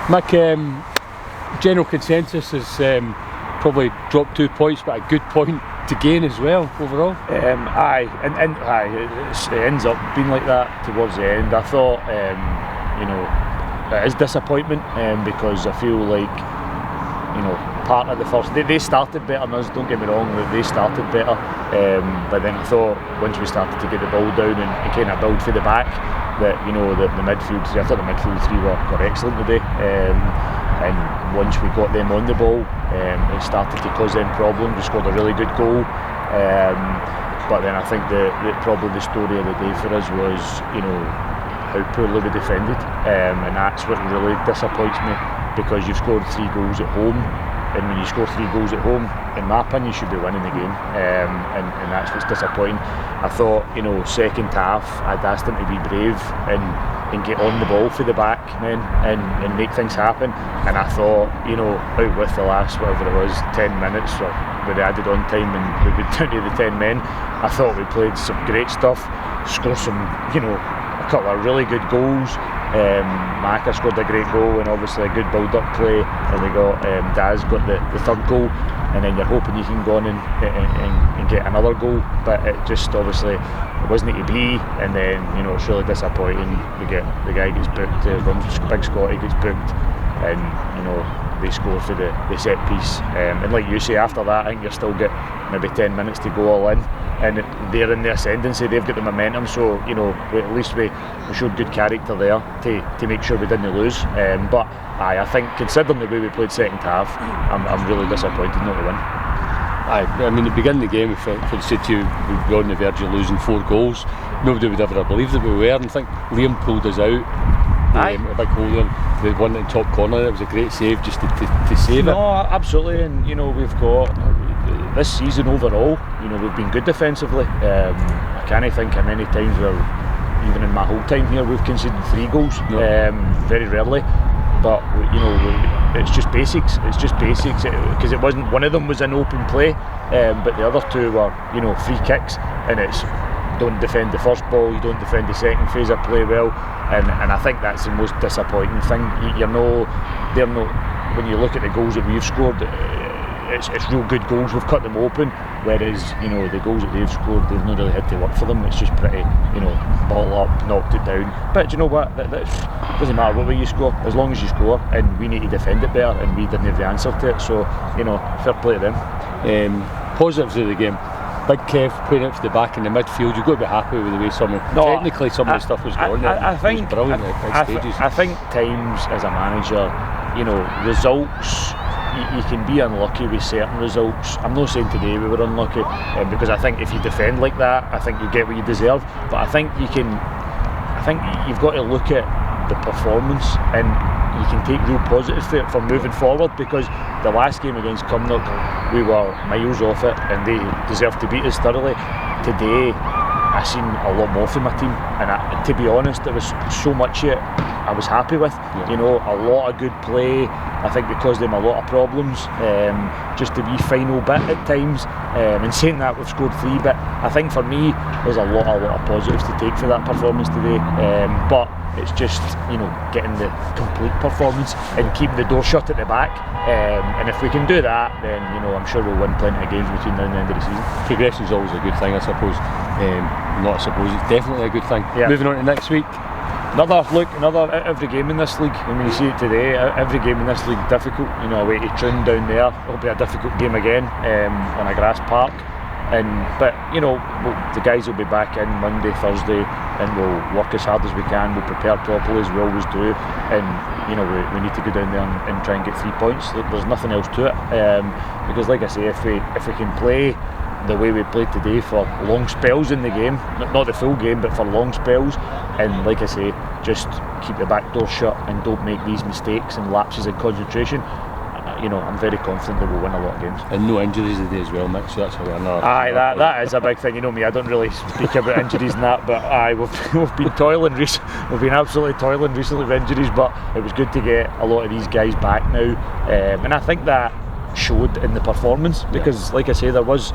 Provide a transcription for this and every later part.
Mick, general consensus is probably dropped 2 points, but a good point to gain as well overall. Aye, it ends up being like that towards the end. I thought, it is disappointment because I feel like, part of the first, they started better than us, don't get me wrong, they started better, but then I thought once we started to get the ball down and kind of build for the back, that the midfield, I thought the midfield three were excellent today, and once we got them on the ball, it started to cause them problems. We scored a really good goal, but then I think probably the story of the day for us was how poorly we defended, and that's what really disappoints me, because you've scored 3 goals at home, and when you score 3 goals at home, in my opinion, you should be winning the game, and that's what's disappointing. I thought, second half, I'd asked them to be brave and get on the ball for the back men and make things happen, and I thought, out with the last, whatever it was, 10 minutes, or with the added on time, and we got down to the 10 men, I thought we played some great stuff, scored some, a couple of really good goals. Maka scored a great goal, and obviously a good build-up play, and we got Daz got the third goal, and then you're hoping you can go on and get another goal, but it just obviously it wasn't to be, and then it's really disappointing. We get the guy gets booked, Big Scotty gets booked, and they score for the set piece, and like you say, after that I think you're still get maybe 10 minutes to go all in, and they're in the ascendancy, they've got the momentum, so at least we showed good character there to make sure we didn't lose, but I think considering the way we played second half, I'm really disappointed not to win. I mean, at the beginning of the game, if I said to you we were on the verge of losing 4 goals, nobody would ever have believed that we were, and I think Liam pulled us out. A big hole there, the one in the top corner, it was a great save just to save it. No, absolutely, and we've got this season overall, we've been good defensively. I can't think how many times even in my whole time here, we've conceded 3 goals. No. Very rarely, but it's just basics. Because it wasn't, one of them was an open play, but the other 2 were free kicks, and it's don't defend the first ball, you don't defend the second phase of play well, and I think that's the most disappointing thing. They're not, when you look at the goals that we've scored, it's real good goals, we've cut them open, whereas the goals that they've scored, they've not really had to work for them. It's just pretty ball up, knocked it down, but you know what, that doesn't matter what way you score, as long as you score, and we need to defend it better, and we didn't have the answer to it, so fair play to them. Positives of the game, Big Kev playing out for the back in the midfield, you've got to be happy with the way some of the stuff was going. I think it was brilliant at stages. I think times as a manager, results, you can be unlucky with certain results. I'm not saying today we were unlucky, because I think if you defend like that, I think you get what you deserve, but I think you've got to look at the performance, and you can take real positives for moving forward, because the last game against Cumnock we were miles off it and they deserved to beat us thoroughly. Today I seen a lot more from my team, and to be honest, there was so much it I was happy with. A lot of good play. I think it caused them a lot of problems, just the wee final bit at times, and saying that we've scored 3, but I think for me there's a lot of positives to take for that performance today, but it's just getting the complete performance and keeping the door shut at the back, and if we can do that, then I'm sure we'll win plenty of games between now and the end of the season. Progression is always a good thing, I suppose. Not I suppose, it's definitely a good thing. Moving on to next week, every game in this league, I mean, you see it today, every game in this league difficult. Away to Troon down there, it'll be a difficult game again, on a grass park, but the guys will be back in Monday, Thursday, and we'll work as hard as we can, we'll prepare properly as we always do, and we need to go down there and try and get 3 points. There's nothing else to it, because like I say, if we can play the way we played today for long spells in the game, not the full game, but for long spells, and like I say, just keep the back door shut and don't make these mistakes and lapses in concentration, I'm very confident that we'll win a lot of games. And no injuries today as well, Mick, so that's another. That is a big thing. Me, I don't really speak about injuries and that, but we've been toiling we've been absolutely toiling recently with injuries, but it was good to get a lot of these guys back now, and I think that showed in the performance, because like I say, there was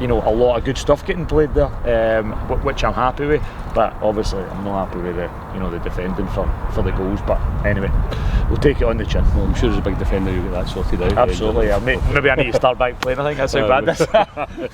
you know, a lot of good stuff getting played there, which I'm happy with. But obviously, I'm not happy with the defending for the goals. But anyway, we'll take it on the chin. Well, I'm sure as a big defender you'll get that sorted out. Absolutely. Maybe I need to start back playing. I think that's how bad this.